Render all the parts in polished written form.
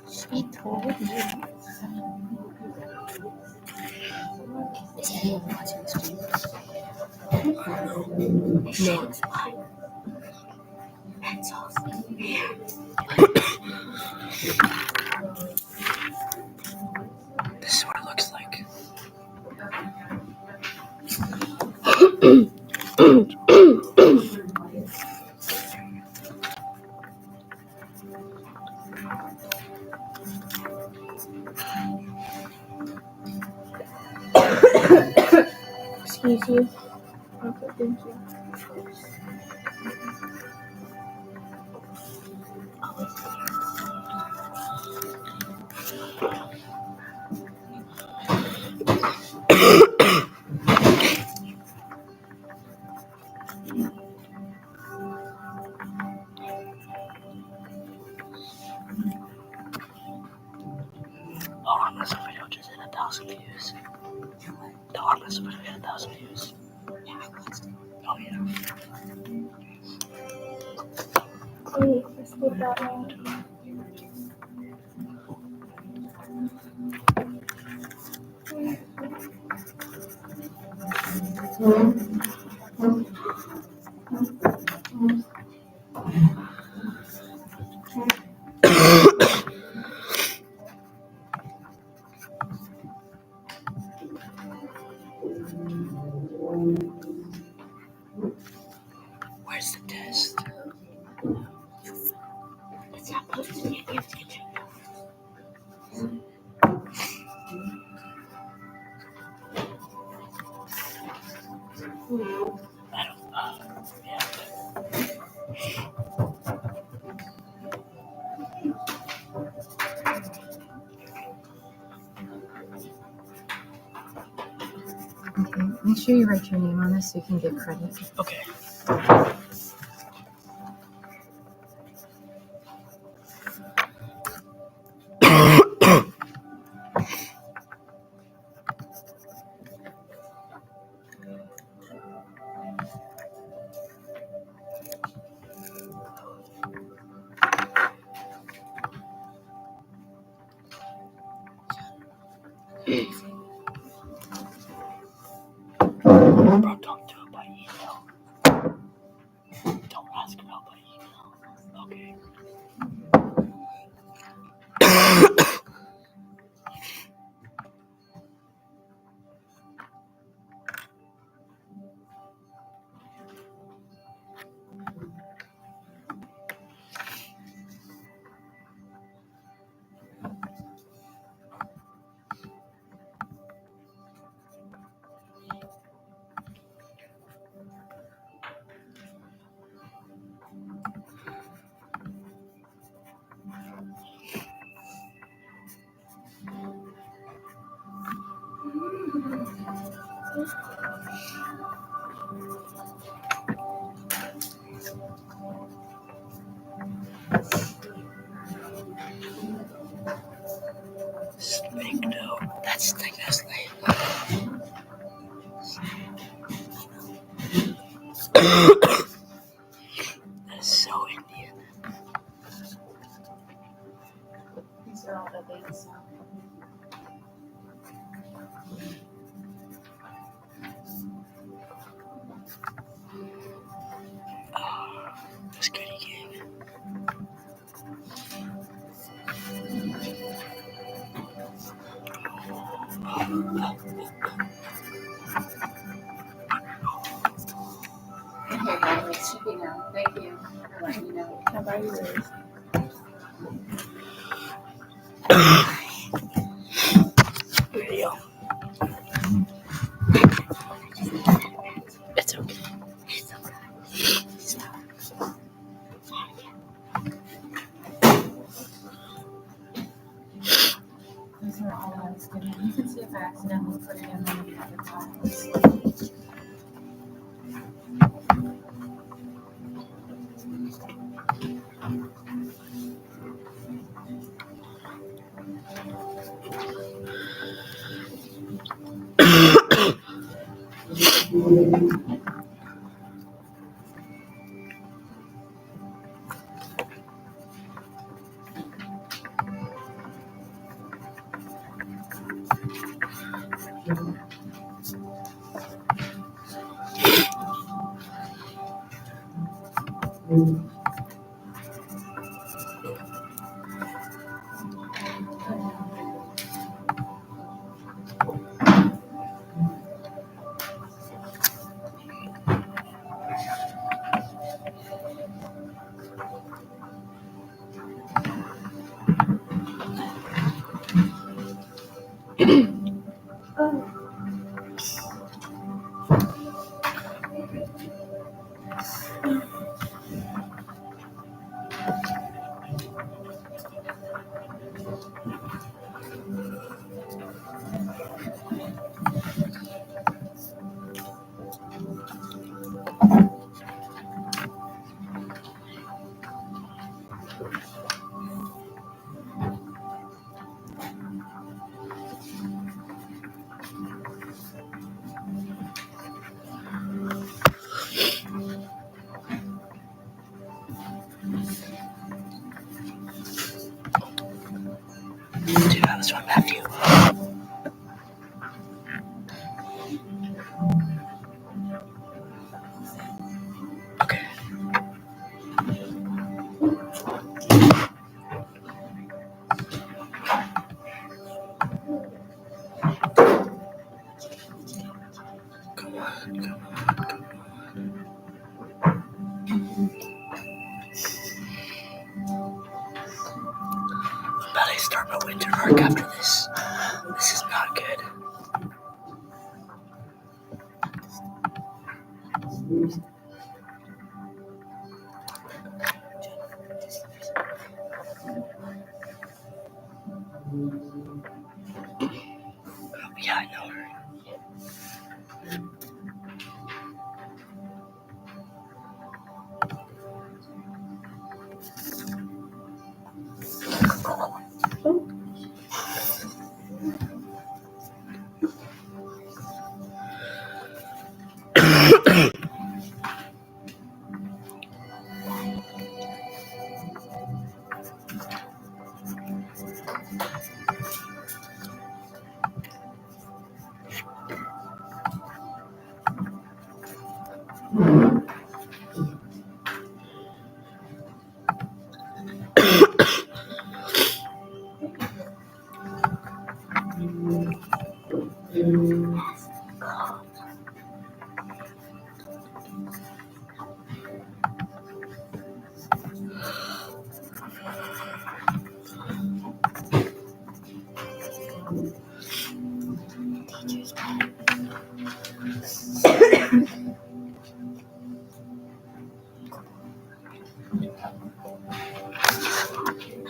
She told you. Is anyone watching the stream? No. That's awesome. This is what it looks like. Excuse you. Okay, thank you. The arm wrestle video just hit 1,000 views. The arm wrestle video hit 1,000 views. Yeah, I watched it. Oh, yeah. Wait, let's put that on. Where's the test? It's not posted yet. You have to get your Okay, make sure you write your name on this so you can get credit. Okay. Bro, don't do it by email. Don't ask her out by email. Okay. Big no. That's the thing that's late. That is so Indian. These are all the dates now. That's goody gang. Okay, guys, it should be now. Thank you for letting me know. How about yours? Video. It's okay. It's okay. Stop. Those are all I was given. You can see if I accidentally put it in one of the other files. Dude, that was from Matthew. Okay. Come on. I'm about to start my winter arc after this. This is not good. Yeah, I know her.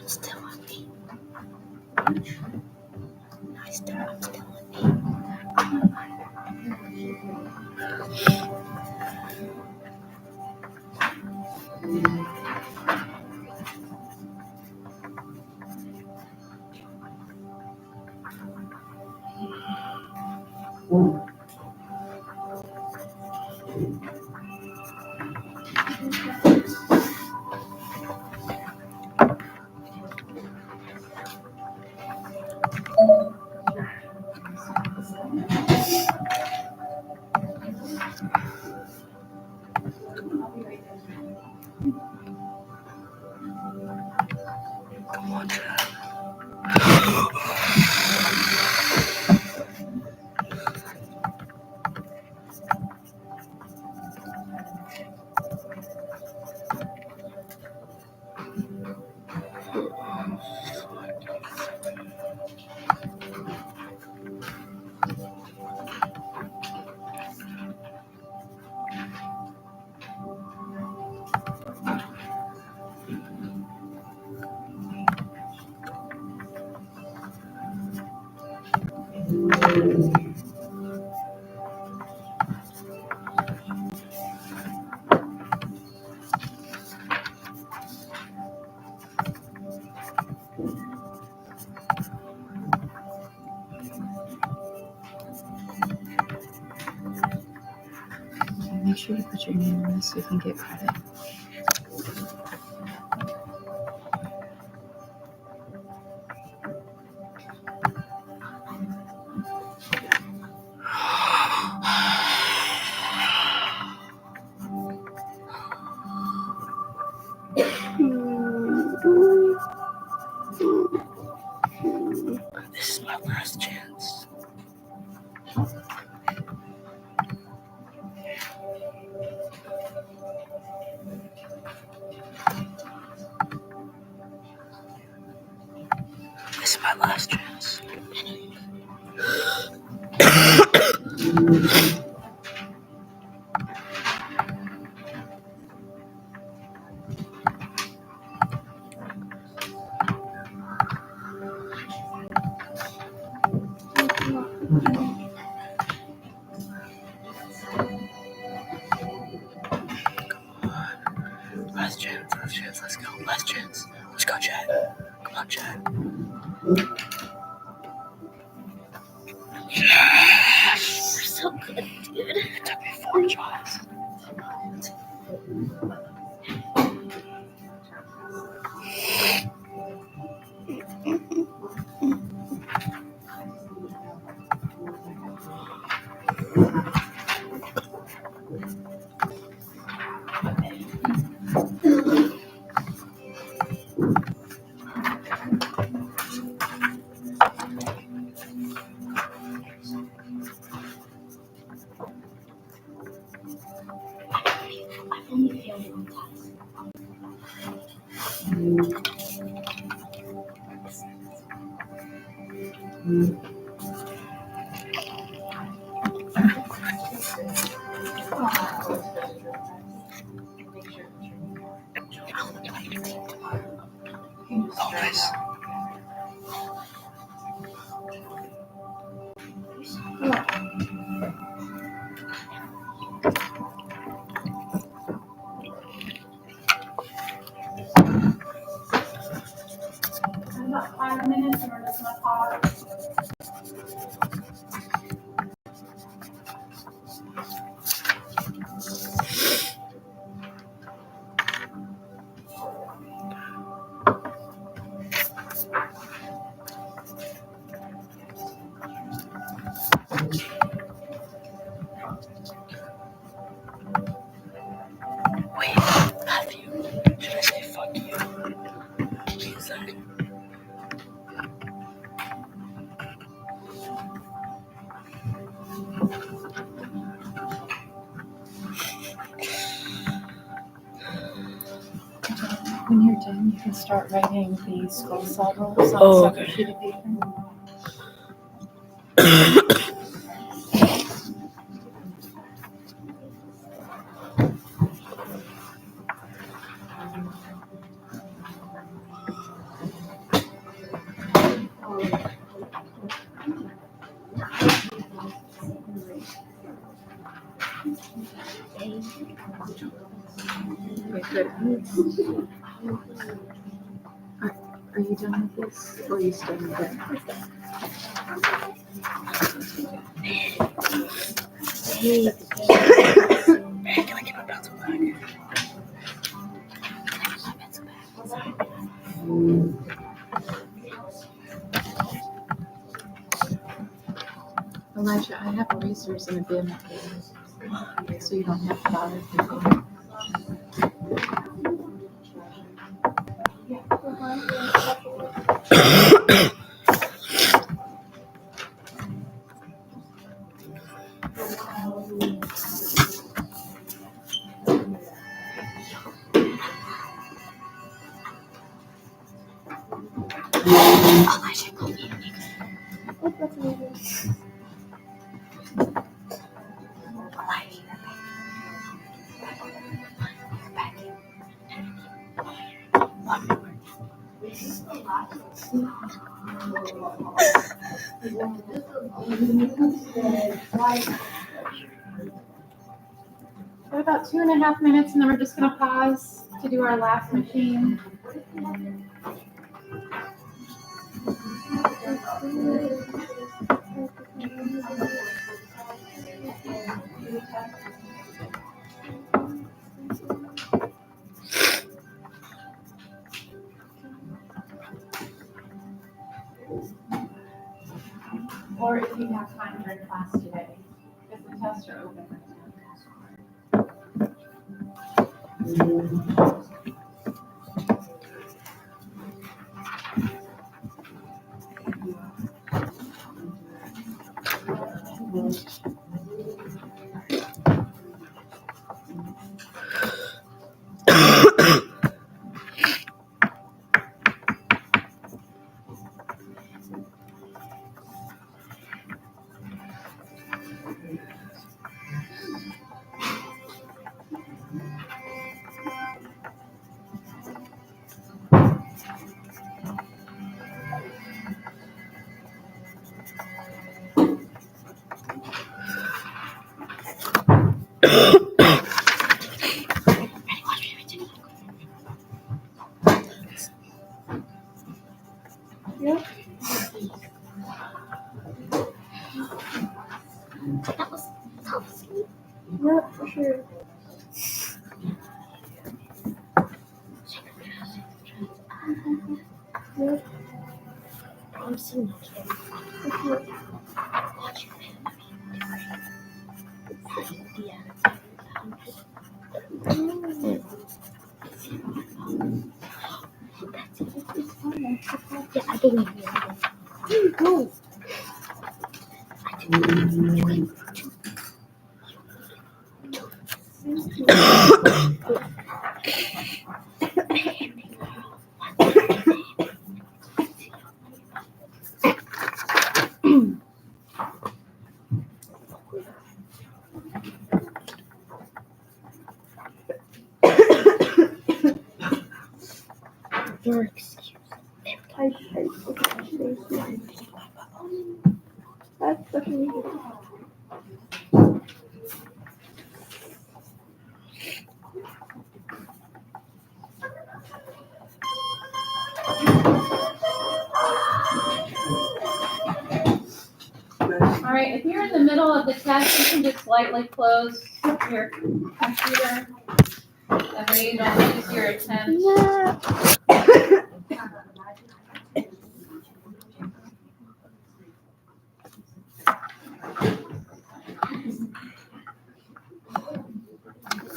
Still on me. I'm still on me. Come on, Chad. Make sure you put your name in this so you can get credit. This is my last chance. This is my last chance. Last chance, let's go. Last chance. Let's go, Chad. Come on, Chad. You're so good, dude. It took me 4 tries. I've only failed 1 time. Oh, nice. About 5 minutes and we're just gonna pause. Wait, Matthew. Should I say fuck you? Please, When you're done, you can start writing the skull saw rolls on Oh, a separate okay. sheet of paper. Okay, good. Are you done with this, or are you still in bed? Hey, can I get my pencil back? Elijah, I have erasers in a bin, so you don't have to bother thinking. Elijah, go eat me. We have about 2.5 minutes and then we're just gonna pause to do our last machine. or if you have time during class today, because the tests are open right now. That was tough. Yeah, for sure. Yeah. I'm seeing yeah. Yeah, I believe you. No. Your excuse. I hate That's fucking easy. All right, if you're in the middle of the test, you can just slightly close your computer. That way you don't lose your attempt.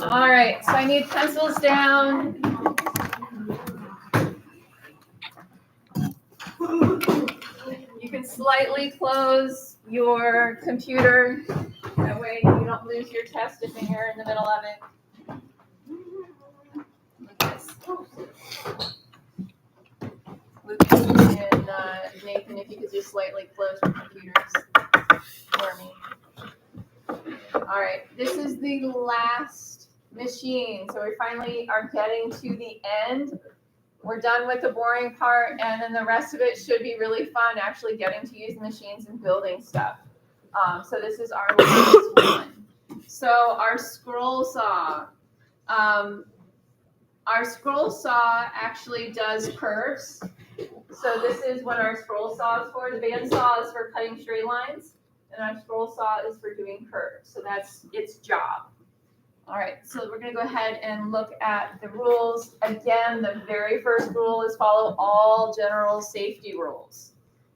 All right, so I need pencils down. You can slightly close your computer. That way you don't lose your test if you're in the middle of it. Lucas and Nathan, if you could just slightly close your computers for me. All right, this is the last machine. So we finally are getting to the end. We're done with the boring part, and then the rest of it should be really fun, actually getting to use the machines and building stuff. So this is our last one. So our scroll saw. Our scroll saw actually does curves. So this is what our scroll saw is for. The bandsaw is for cutting straight lines, and our scroll saw is for doing curves. So that's its job. All right, so we're going to go ahead and look at the rules. Again, the very first rule is follow all general safety rules.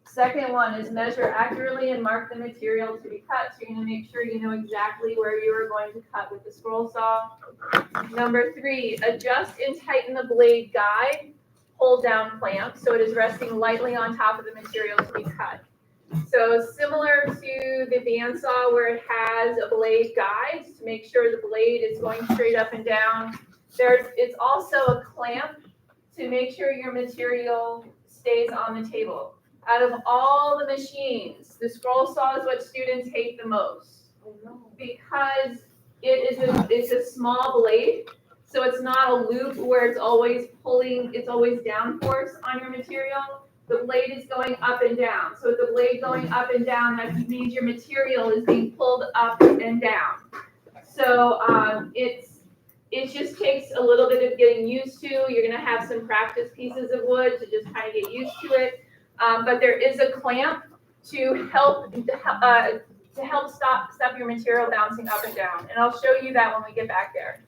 Second one is measure accurately and mark the material to be cut. So you're going to make sure you know exactly where you are going to cut with the scroll saw. Number 3, adjust and tighten the blade guide, hold down clamp, so it is resting lightly on top of the material to be cut. So similar to the bandsaw where it has a blade guide to make sure the blade is going straight up and down, it's also a clamp to make sure your material stays on the table. Out of all the machines, the scroll saw is what students hate the most because it's a small blade. So it's not a loop where it's always pulling, it's always downforce on your material. The blade is going up and down. So with the blade going up and down, that means your material is being pulled up and down. So it just takes a little bit of getting used to. You're going to have some practice pieces of wood to just kind of get used to it. But there is a clamp to help stop your material bouncing up and down. And I'll show you that when we get back there.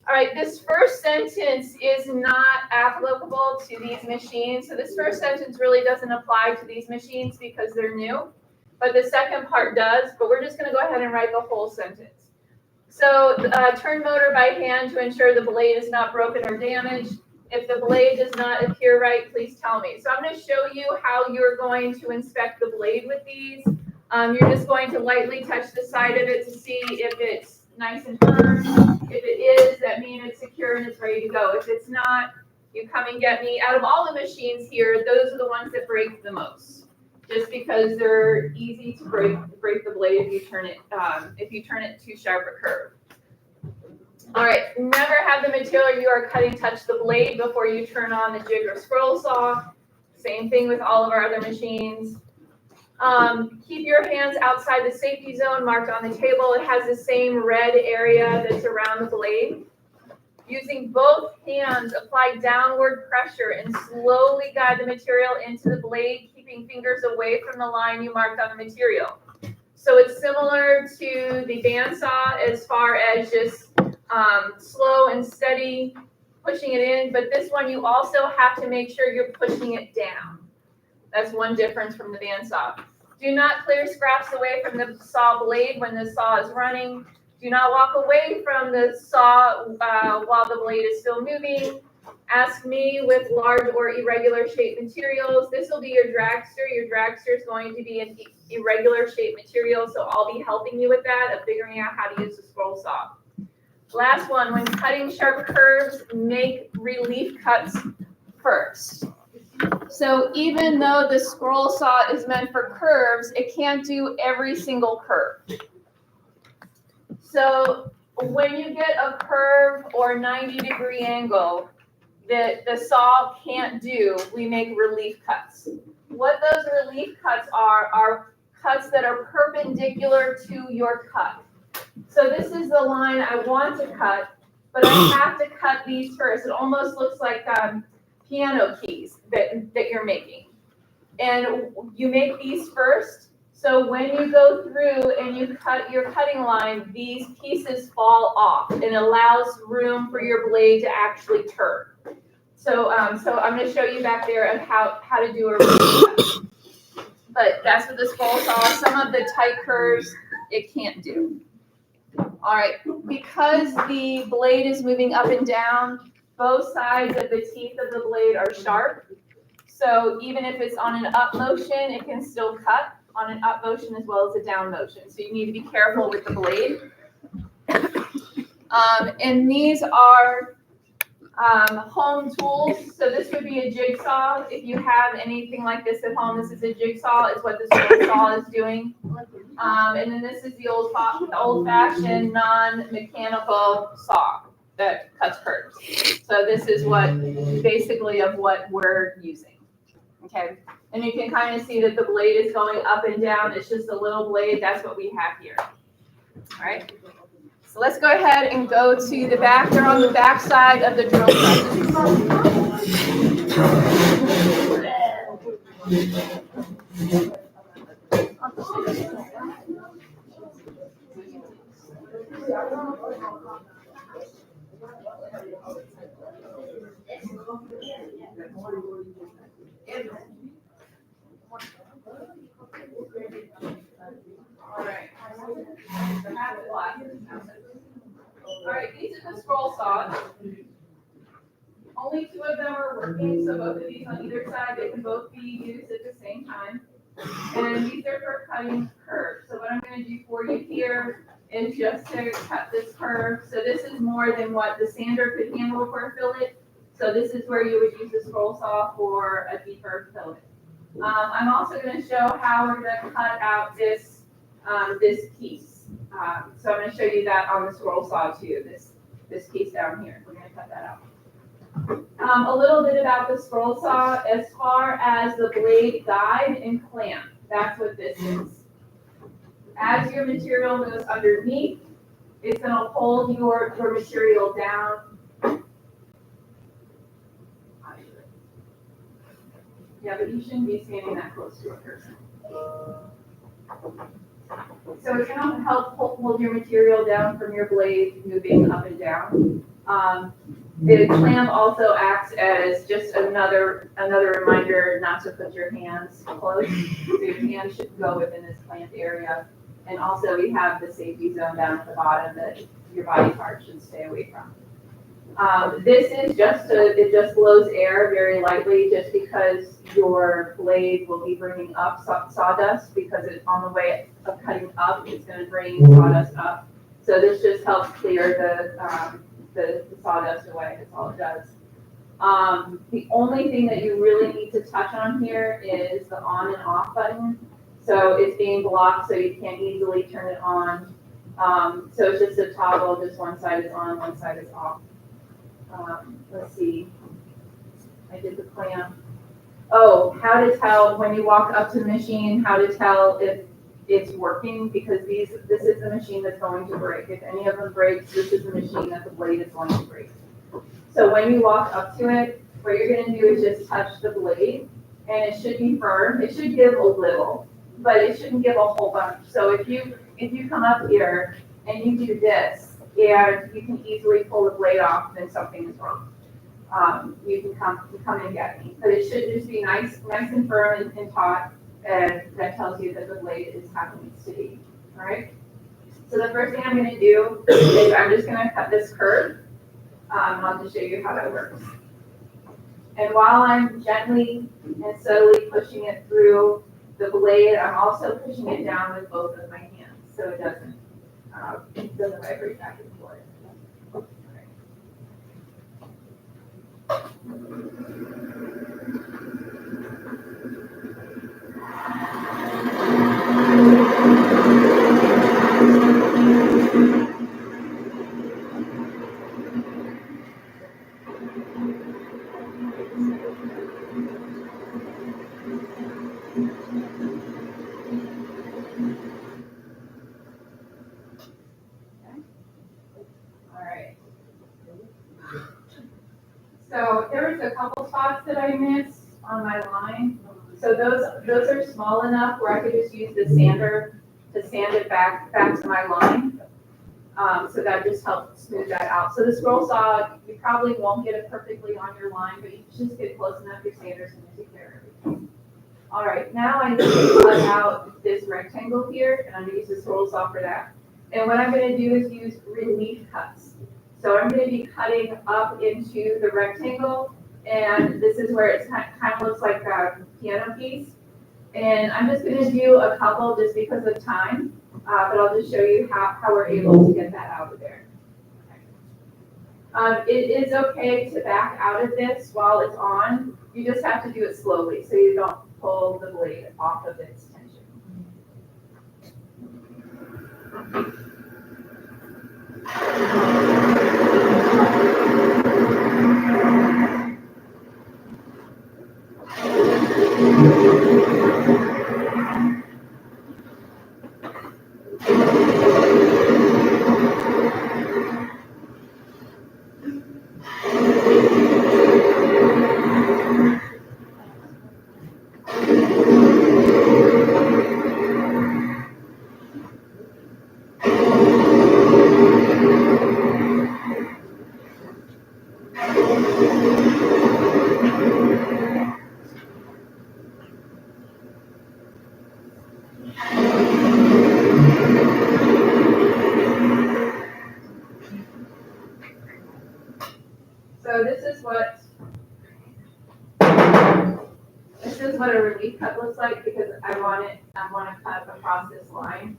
All right, this first sentence is not applicable to these machines. So this first sentence really doesn't apply to these machines because they're new. but the second part does, but we're just gonna go ahead and write the whole sentence. So, turn motor by hand to ensure the blade is not broken or damaged. If the blade does not appear right, please tell me. So I'm gonna show you how you're going to inspect the blade with these. You're just going to lightly touch the side of it to see if it's nice and firm. If it is, that means it's secure and it's ready to go. If it's not, you come and get me. Out of all the machines here, those are the ones that break the most, just because they're easy to break the blade if you turn it too sharp or curved. All right, never have the material you are cutting touch the blade before you turn on the jig or scroll saw. Same thing with all of our other machines. Keep your hands outside the safety zone marked on the table. It has the same red area that's around the blade. Using both hands, apply downward pressure and slowly guide the material into the blade, keeping fingers away from the line you marked on the material. So it's similar to the bandsaw as far as just slow and steady pushing it in, but this one you also have to make sure you're pushing it down. That's one difference from the bandsaw. Do not clear scraps away from the saw blade when the saw is running. Do not walk away from the saw while the blade is still moving. Ask me with large or irregular shaped materials. This will be your dragster. Your dragster is going to be an irregular shaped material, so I'll be helping you with that, of figuring out how to use the scroll saw. Last one, when cutting sharp curves, make relief cuts first. So even though the scroll saw is meant for curves, it can't do every single curve. So when you get a curve or 90-degree angle that the saw can't do, we make relief cuts. What those relief cuts are cuts that are perpendicular to your cut. So this is the line I want to cut, but I have to cut these first. It almost looks like piano keys that you're making. And you make these first, so when you go through and you cut your cutting line, these pieces fall off and allows room for your blade to actually turn. So I'm going to show you back there of how to do a relief cut. But that's what the scroll saw. Some of the tight curves it can't do. All right, because the blade is moving up and down, both sides of the teeth of the blade are sharp. So even if it's on an up motion, it can still cut on an up motion as well as a down motion. So you need to be careful with the blade. And these are home tools. So this would be a jigsaw. If you have anything like this at home, this is a jigsaw, is what this saw is doing. And then this is the old-fashioned non-mechanical saw that cuts curves. So this is what basically of what we're using. Okay, and you can kind of see that the blade is going up and down. It's just a little blade. That's what we have here. All right. So let's go ahead and go to the back. They're on the back side of the drill All right, these are the scroll saws. Only two of them are working, so both of these on either side, they can both be used at the same time. And these are for cutting curves. So what I'm going to do for you here is just to cut this curve. So this is more than what the sander could handle for a fillet. So this is where you would use the scroll saw for a deeper fillet. I'm also going to show how we're going to cut out this piece. So I'm going to show you that on the scroll saw too, this piece down here. We're going to cut that out. A little bit about the scroll saw as far as the blade guide and clamp. That's what this is. As your material goes underneath, it's going to hold your material down. Yeah, but you shouldn't be standing that close to a person. So it's going to help hold your material down from your blade moving up and down. The clamp also acts as just another reminder not to put your hands close. So your hands should go within this clamp area. And also we have the safety zone down at the bottom that your body part should stay away from. This is it just blows air very lightly just because your blade will be bringing up sawdust because it's on the way of cutting up, it's gonna bring sawdust up. So this just helps clear the sawdust away, that's all it does. The only thing that you really need to touch on here is the on and off button. So it's being blocked so you can't easily turn it on. So it's just a toggle, just one side is on, one side is off. Let's see, I did the clamp. Oh, how to tell when you walk up to the machine, how to tell if it's working, because this is the machine that's going to break. If any of them breaks, this is the machine that the blade is going to break. So when you walk up to it, what you're gonna do is just touch the blade, and it should be firm. It should give a little, but it shouldn't give a whole bunch. So if you come up here and you do this, and you can easily pull the blade off, then something is wrong. You can come and get me, but it should just be nice and firm and taut, and that tells you that the blade is how it needs to be. All right. So the first thing I'm going to do is I'm just going to cut this curve. I'll just show you how that works. And while I'm gently and slowly pushing it through the blade, I'm also pushing it down with both of my hands, so it doesn't vibrate back and forth. So there was a couple spots that I missed on my line. So those are small enough where I could just use the sander to sand it back to my line. So that just helps smooth that out. So the scroll saw, you probably won't get it perfectly on your line, but you just get close enough, your sander's gonna take care of everything. All right, now I need to cut out this rectangle here, and I'm gonna use the scroll saw for that. And what I'm gonna do is use relief cuts. So I'm going to be cutting up into the rectangle, and this is where it kind of looks like a piano piece. And I'm just going to do a couple just because of time, but I'll just show you how we're able to get that out of there. It is okay to back out of this while it's on. You just have to do it slowly so you don't pull the blade off of its tension. So this is what a relief cut looks like, because I want to cut across this line.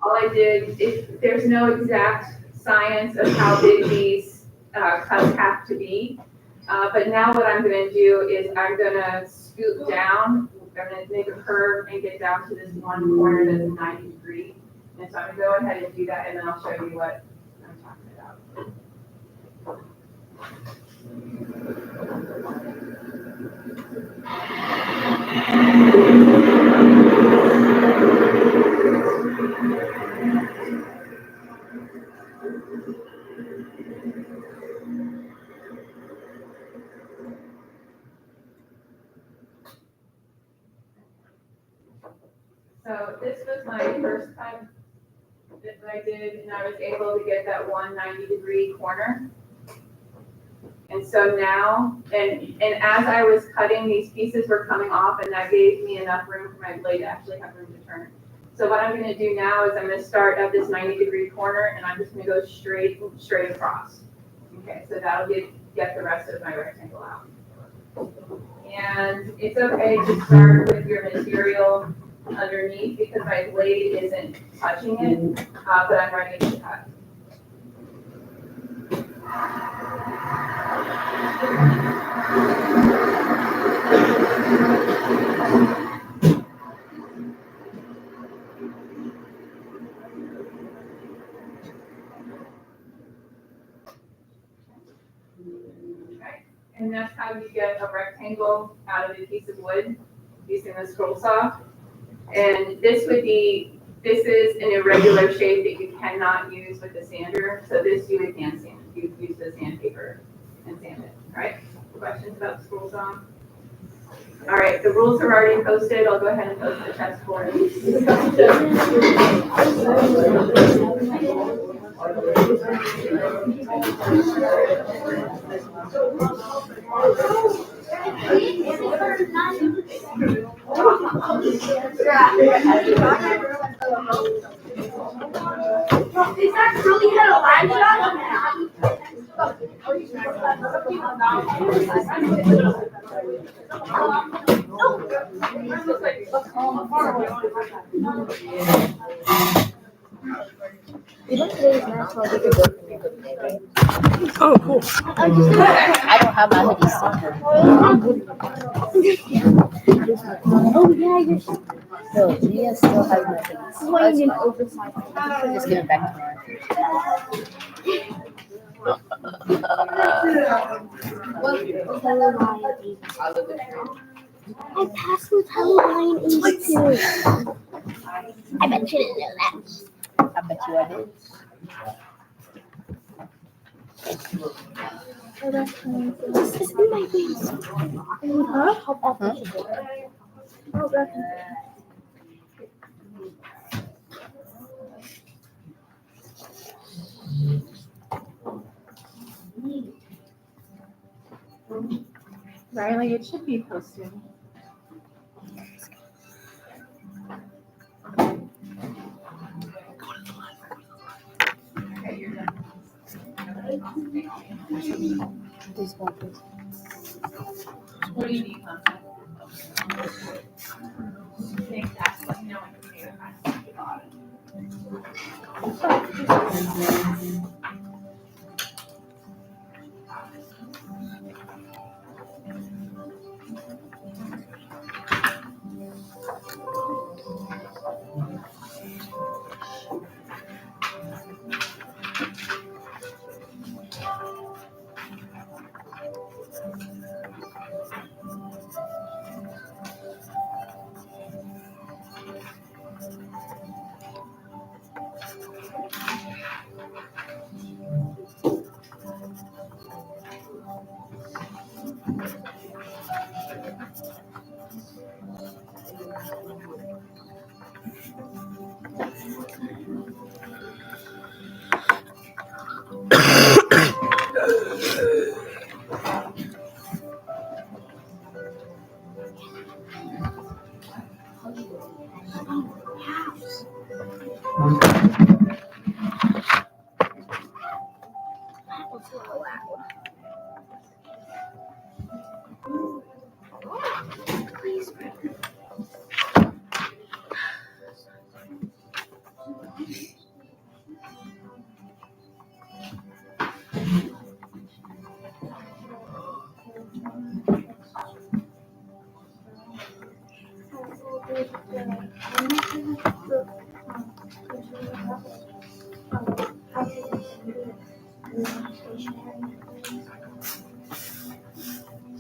All I did is, there's no exact science of how big these cuts have to be, but now what I'm going to do is I'm going to scoot down. I'm going to make a curve and get down to this one corner that's 90 degrees. And so I'm going to go ahead and do that, and then I'll show you what I'm talking about. So this was my first cut that I did, and I was able to get that 190-degree corner. And so now, and as I was cutting, these pieces were coming off, and that gave me enough room for my blade to actually have room to turn. So what I'm gonna do now is I'm gonna start at this 90-degree corner, and I'm just gonna go straight across. Okay, so that'll get the rest of my rectangle out. And it's okay to start with your material underneath because my blade isn't touching it, but I'm ready to cut. Okay, and that's how you get a rectangle out of a piece of wood using the scroll saw. And this is an irregular shape that you cannot use with the sander. So this you would hand sand. You use the sandpaper and sand it. All right. Questions about the scroll saw? All right. The rules are already posted. I'll go ahead and post the test for you. Is that really had a line shot? Even today's national you could go for me good day, right? Oh, cool. I don't have my hoodie still. Oh yeah, you're no, Gia still has my hoodies. Why you didn't oversize? Just give it back to her. I passed with Hello Line Ace too. I bet you didn't know that. I bet you I did. This is in my face. Huh? Hop off the table. Oh, that's Riley, it should be posted. This one, please. What do you need, Hunter? Think that's what you know when you do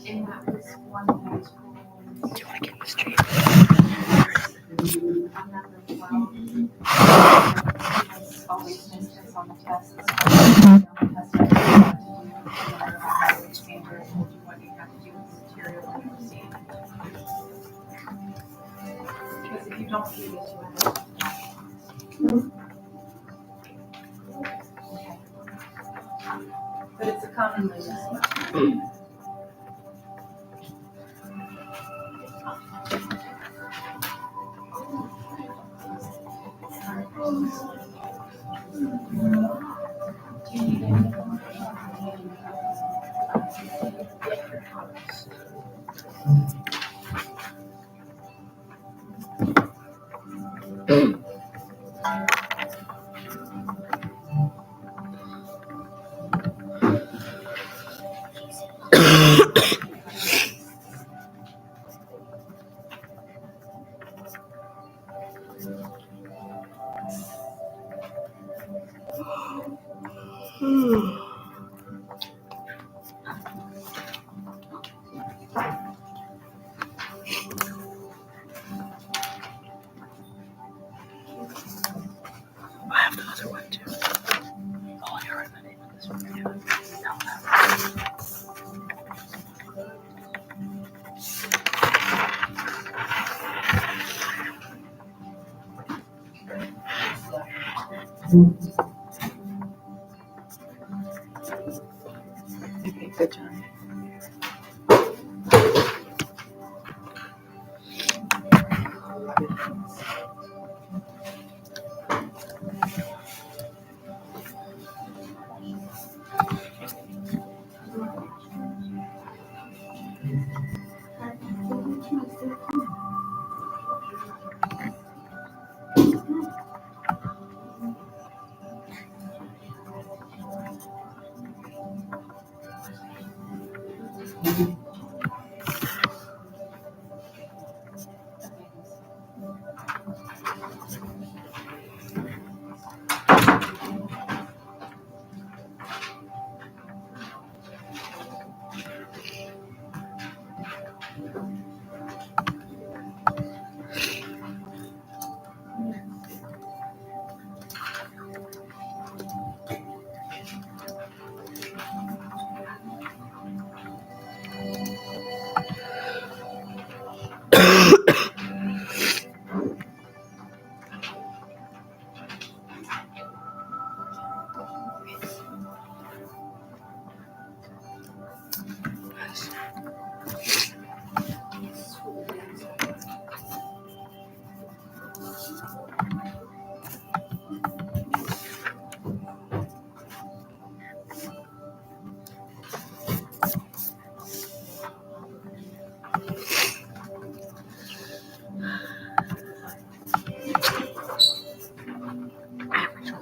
And that was one of those rules. Do you want to get in the street? On number 12. Always missed us on the test. Which chamber told you what you have to do with the material when you receive. Because if you don't do this, you have to. Okay. but it's a commonly used spell. I have the other one too. Oh, you're in the name of this video. No. Okay, good job.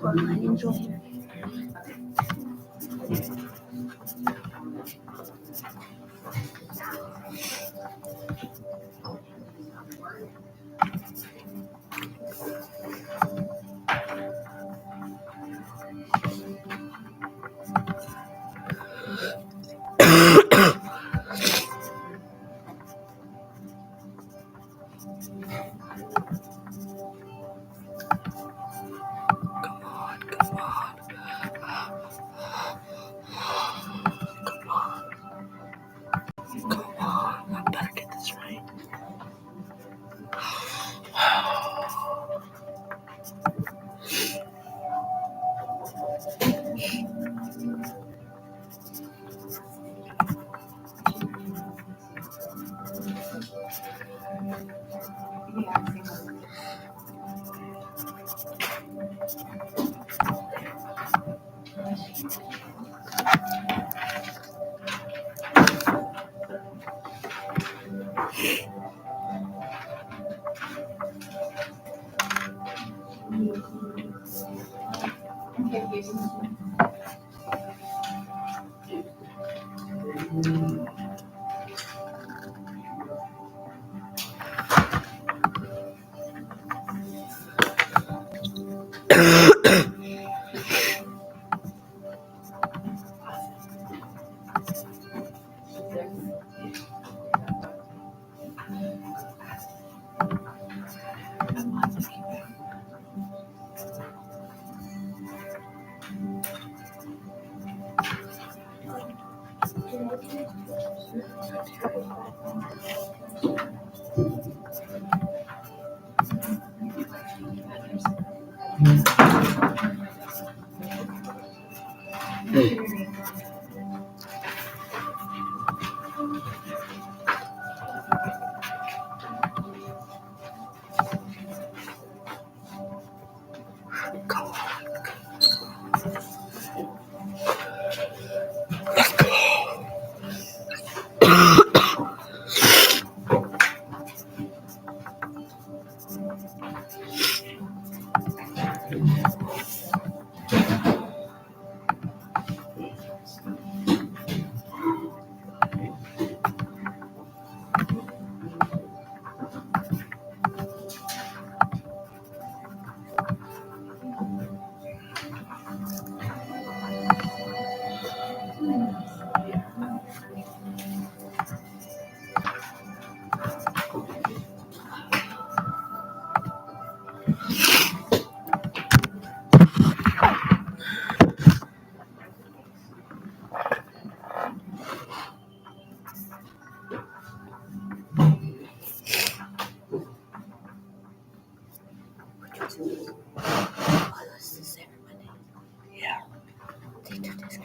I enjoy it. Come on. I better get this right. Oh, this is everybody. Yeah. They do this.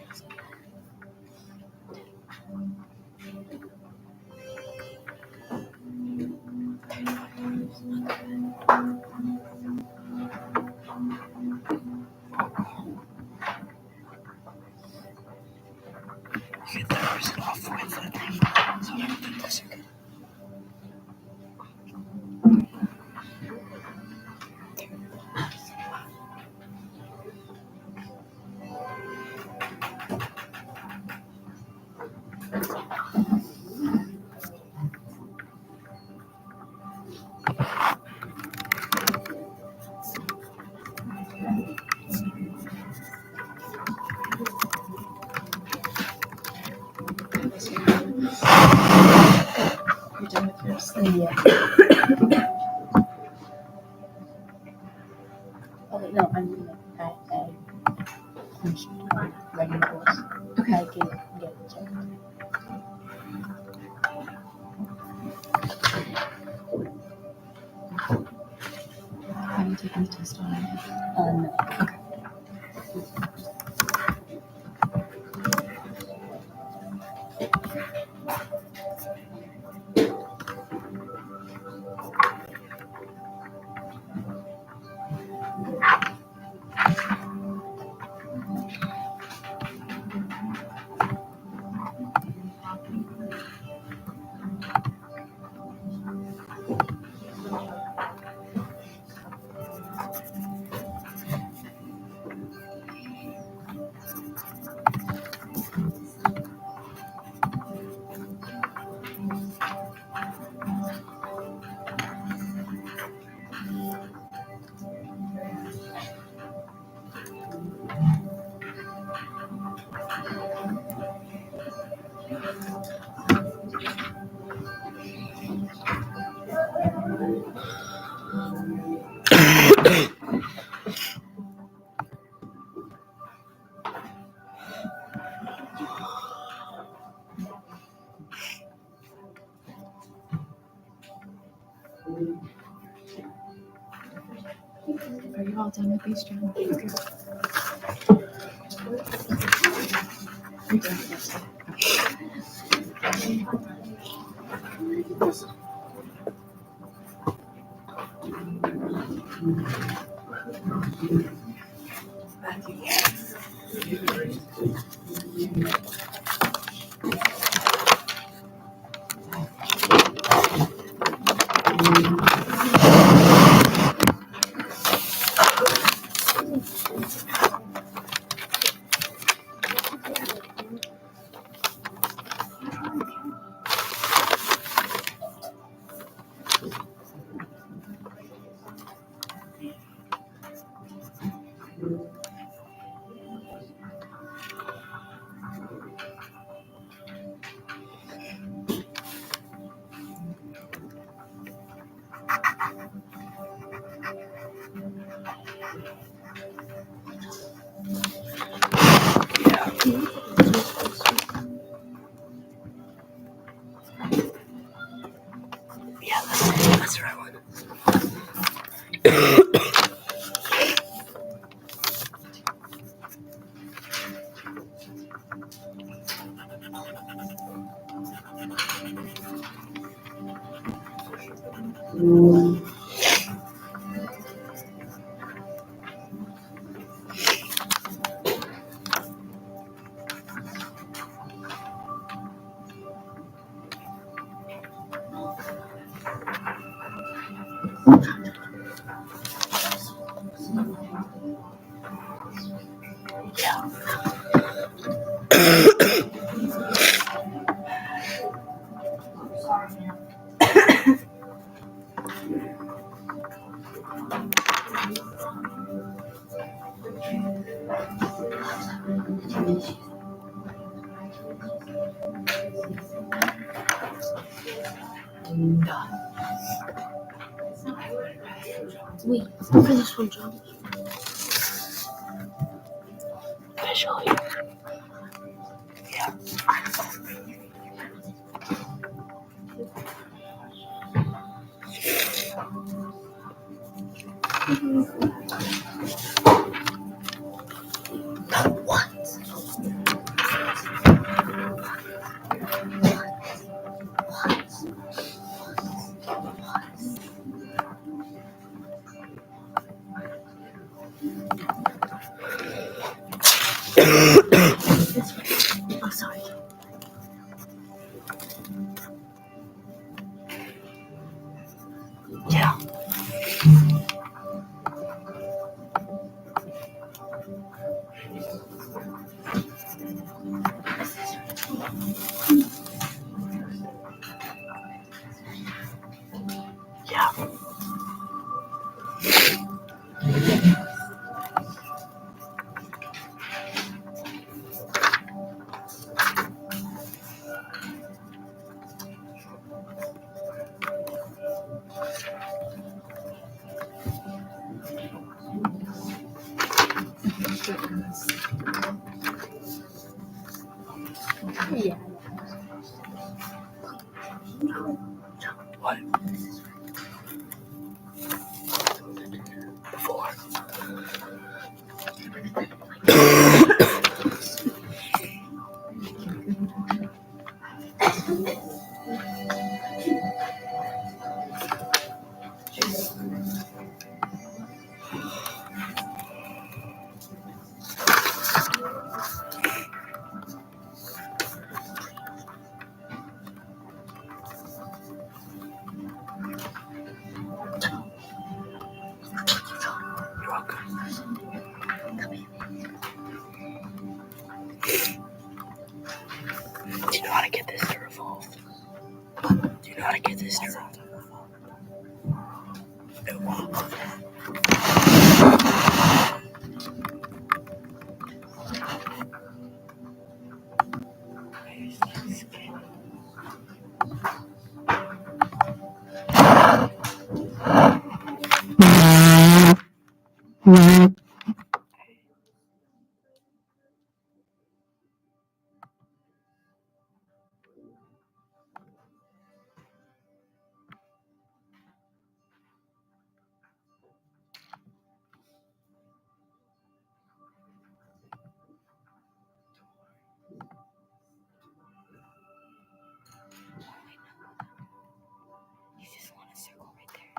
You get 30% off with it. So Those are good. You're done with yours? Yeah. Oh, wait, no, I'm like, I'm writing course. Okay. I can get it checked. Have you taken the test already? No. Are you all done with these, Jen? Okay. You're done with this. Yeah, that's the right one. Wait, for this one, John. Officially. Yeah. Oh, sorry. Yeah. Yeah. Yeah. What? Before. You're welcome. Do you know how to get this to revolve? Do you know how to get this to revolve? It won't. You just want a circle right there.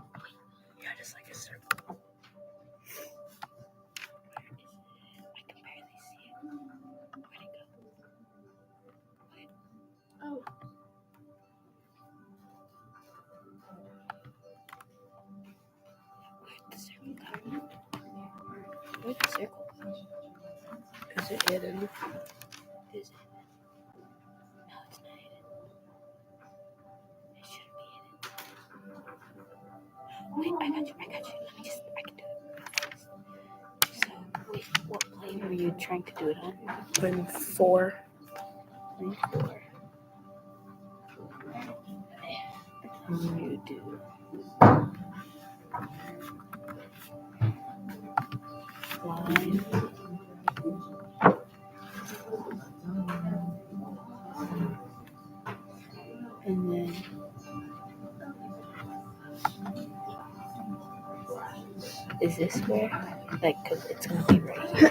Yeah, just like a circle. Where is it? I can barely see it. Where'd it go? Oh. Where'd the circle go? Where'd the circle go? Is it hidden? Is it? No, it's not hidden. It shouldn't be hidden. Wait, I got you. Let me just, I can do it. So, wait, what plane were you trying to do it on? Plane 4. Plane 4. You do. Line. And then is this where? Like, cause it's gonna be right here.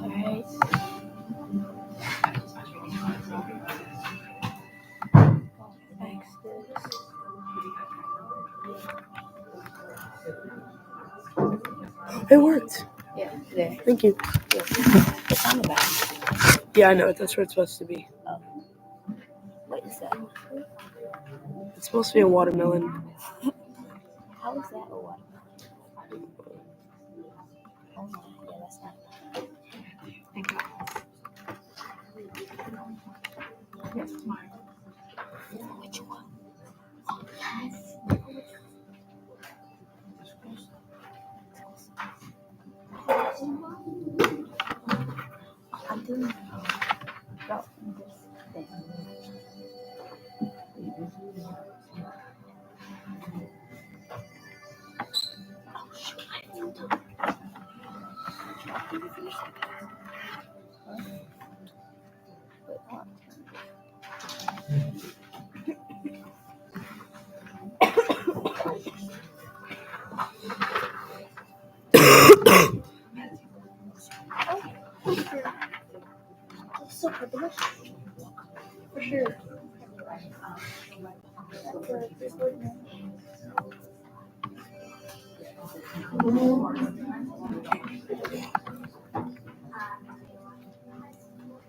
Alright. Fix this. It worked. Yeah. There. Thank you. It's on the back. Yeah, I know. That's where it's supposed to be. What is that? It's supposed to be a watermelon. How is that a watermelon? Oh my, yeah, that's not. Which one? Oh, yes. I'm doing about this thing. Oh, shoot. I need to. Did you finish that? Huh? Wait, hold on. It's so delicious. For sure.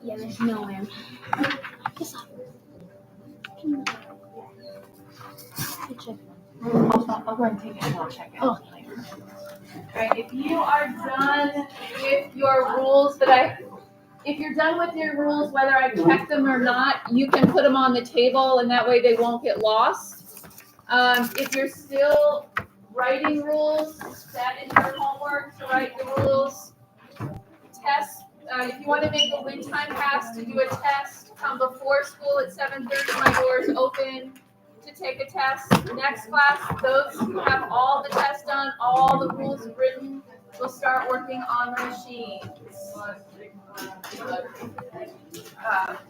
Yeah, there's nowhere. I'll go and take it and I'll check it. Oh. Alright, if you are done with your rules if you're done with your rules, whether I check them or not, you can put them on the table and that way they won't get lost. If you're still writing rules, that is your homework to write the rules. Test, if you want to make a wind time pass to do a test, come before school at 7:30, my door is open to take a test. Next class, those who have all the tests done, all the rules written, will start working on the machines.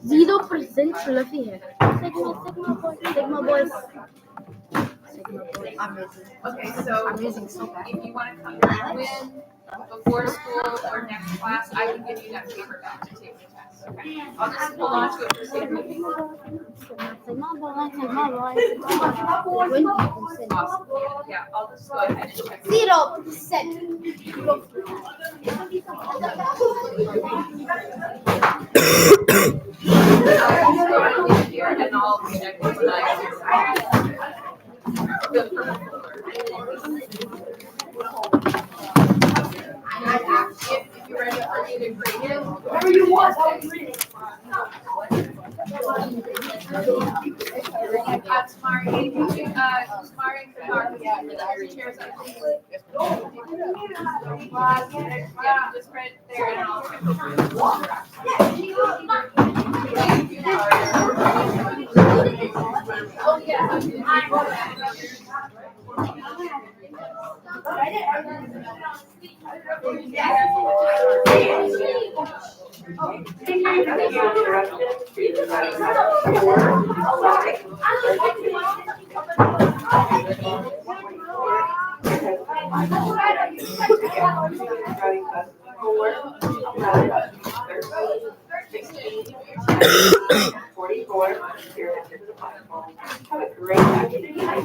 0% fluffy hair. Sigma boys. I'm using. Okay, so I'm using so bad. if you want to come in before school or next class, I can give you that paper back to take the test, okay? I'll just hold on to it for safety. Awesome. Yeah, I'll just go ahead and check. 0%. Here and I'll check it when I. If you're ready for me to grade it. Whatever you want, I'll read it. Tamari, Tamari and Bernard, the chairs up. Yeah, just right there and I'll. Oh, yeah. Have a great afternoon.